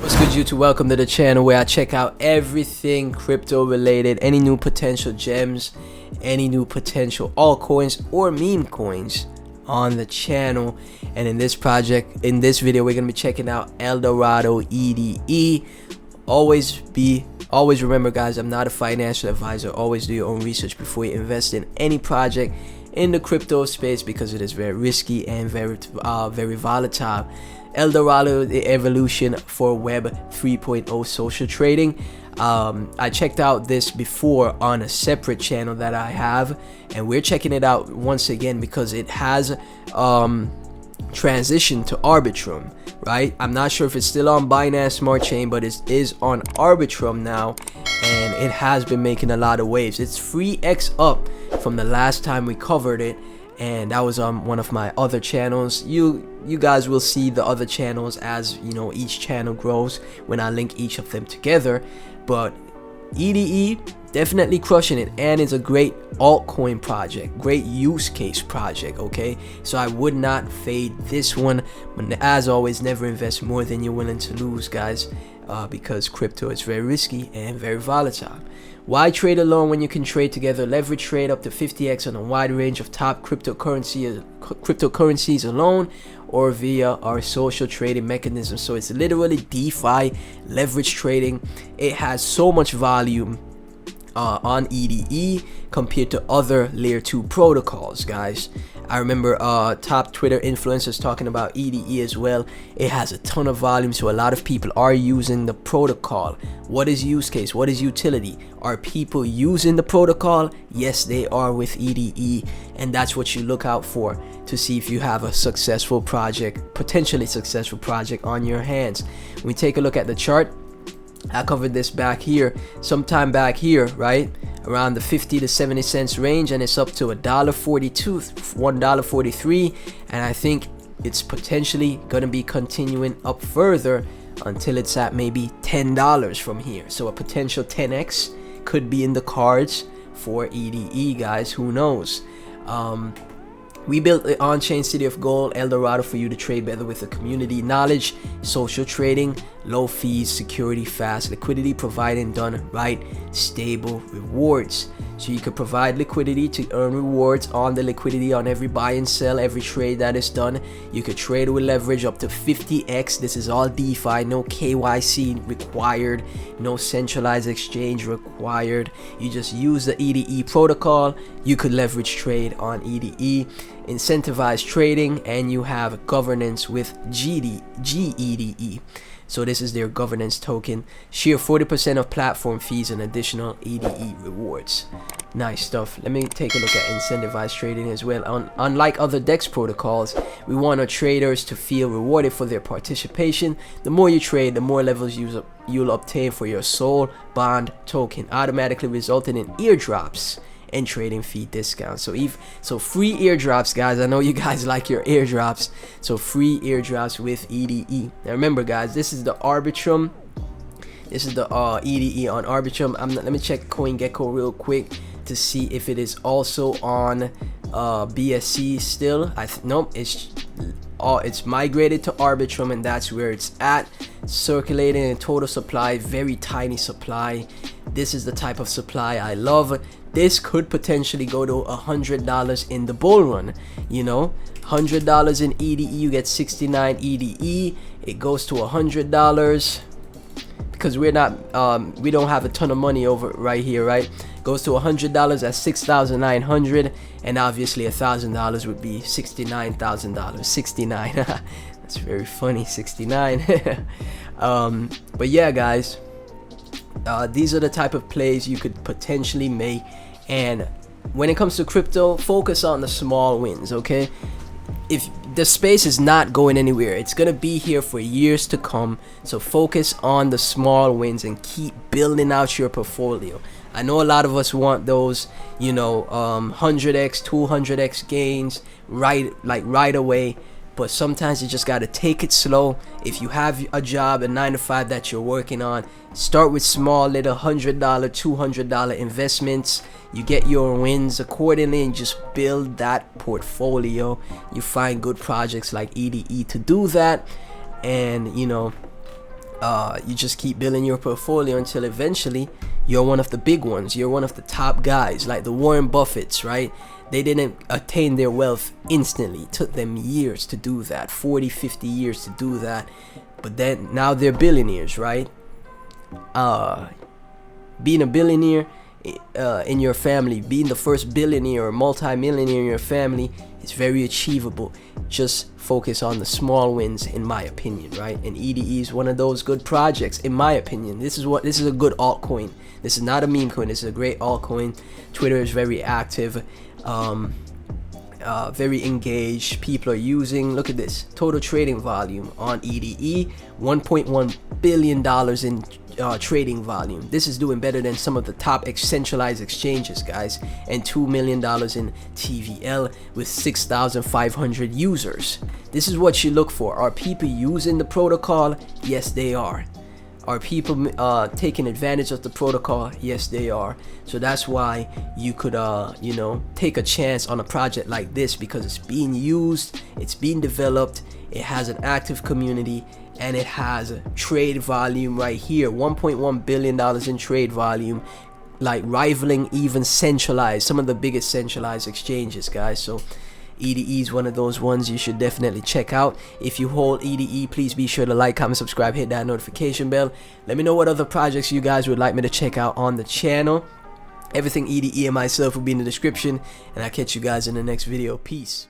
What's good, YouTube? Welcome to the channel where I check out everything crypto related, any new potential gems, any new potential altcoins or meme coins on the channel. And in this video, we're gonna be checking out Dorado EDE. Always remember, guys, I'm not a financial advisor. Always do your own research before you invest in any project in the crypto space because it is very risky and very volatile. Dorado, the evolution for Web 3.0 social trading. I checked out this before on a separate channel that I have, and we're checking it out once again because it has transitioned to Arbitrum, right? I'm not sure if it's still on Binance Smart Chain, but it is on Arbitrum now, and it has been making a lot of waves. It's 3x up from the last time we covered it, and that was on one of my other channels. You guys will see the other channels as you know each channel grows when I link each of them together. But EDE definitely crushing it, and it's a great altcoin project, great use case project. Okay, so I would not fade this one, but as always, never invest more than you're willing to lose, guys, because crypto is very risky and very volatile. Why trade alone when you can trade together? Leverage trade up to 50x on a wide range of top cryptocurrencies alone or via our social trading mechanism. So it's literally DeFi leverage trading. It has so much volume on EDE compared to other layer 2 protocols, guys. I remember top Twitter influencers talking about EDE as well. It has a ton of volume, so a lot of people are using the protocol. What is use case? What is utility? Are people using the protocol? Yes, they are with EDE, and that's what you look out for to see if you have a successful project, potentially successful project on your hands. When we take a look at the chart, I covered this back here, sometime back here, right around the 50 to 70 cents range, and it's up to $1.42, $1.43, and I think it's potentially gonna be continuing up further until it's at maybe $10 from here. So a potential 10x could be in the cards for EDE, guys. Who knows? We built the on-chain city of gold, Dorado, for you to trade better with the community. Knowledge, social trading, low fees, security, fast liquidity, providing done right, stable rewards. So you could provide liquidity to earn rewards on the liquidity on every buy and sell, every trade that is done. You could trade with leverage up to 50x. This is all DeFi, no KYC required, no centralized exchange required. You just use the EDE protocol. You could leverage trade on EDE, incentivize trading, and you have governance with GEDE. So this is their governance token. Share 40% of platform fees and additional EDE rewards. Nice stuff. Let me take a look at incentivized trading as well. Unlike other DEX protocols, we want our traders to feel rewarded for their participation. The more you trade, the more levels you'll obtain for your soul bond token, automatically resulting in eardrops and trading fee discounts. So free eardrops, guys. I know you guys like your eardrops, so free eardrops with EDE. Now remember, guys, this is the Arbitrum. This is the EDE on Arbitrum. Let me check CoinGecko real quick to see if it is also on BSC still. Nope, it's migrated to Arbitrum, and that's where it's at, circulating in total supply, very tiny supply. This is the type of supply I love. This could potentially go to $100 in the bull run. You know, $100 in EDE, you get 69 EDE. It goes to $100 because we don't have a ton of money over right here, right? Goes to $100 at 6,900, and obviously $1,000 would be $69,000. 69. That's very funny. 69. But yeah, guys. These are the type of plays you could potentially make, and when it comes to crypto, focus on the small wins. Okay, if the space is not going anywhere, it's gonna be here for years to come, so focus on the small wins and keep building out your portfolio. I know a lot of us want those, you know, 100x 200x gains right away, but sometimes you just got to take it slow. If you have a job, a 9-to-5 that you're working on, start with small little $100 $200 investments. You get your wins accordingly and just build that portfolio. You find good projects like EDE to do that, and you know, you just keep building your portfolio until eventually you're one of the big ones. You're one of the top guys, like the Warren Buffetts, right? They didn't attain their wealth instantly. It took them years to do that, 40, 50 years to do that. But then now they're billionaires, right? Being a billionaire in your family, being the first billionaire or multi-millionaire in your family is very achievable. Just focus on the small wins, in my opinion, right? And EDE is one of those good projects, in my opinion. This is a good altcoin. This is not a meme coin. This is a great altcoin. Twitter is very active, very engaged. People are using. Look at this total trading volume on EDE, $1.1 billion in trading volume. This is doing better than some of the top centralized exchanges, guys, and $2 million in TVL with 6,500 users. This is what you look for. Are people using the protocol? Yes, they are. Are people taking advantage of the protocol? Yes, they are. So that's why you could take a chance on a project like this, because it's being used, it's being developed, it has an active community, and it has a trade volume right here, $1.1 billion in trade volume, like rivaling even some of the biggest centralized exchanges, guys. So EDE is one of those ones you should definitely check out. If you hold EDE, please be sure to like, comment, subscribe, hit that notification bell. Let me know what other projects you guys would like me to check out on the channel. Everything EDE and myself will be in the description, and I'll catch you guys in the next video. Peace.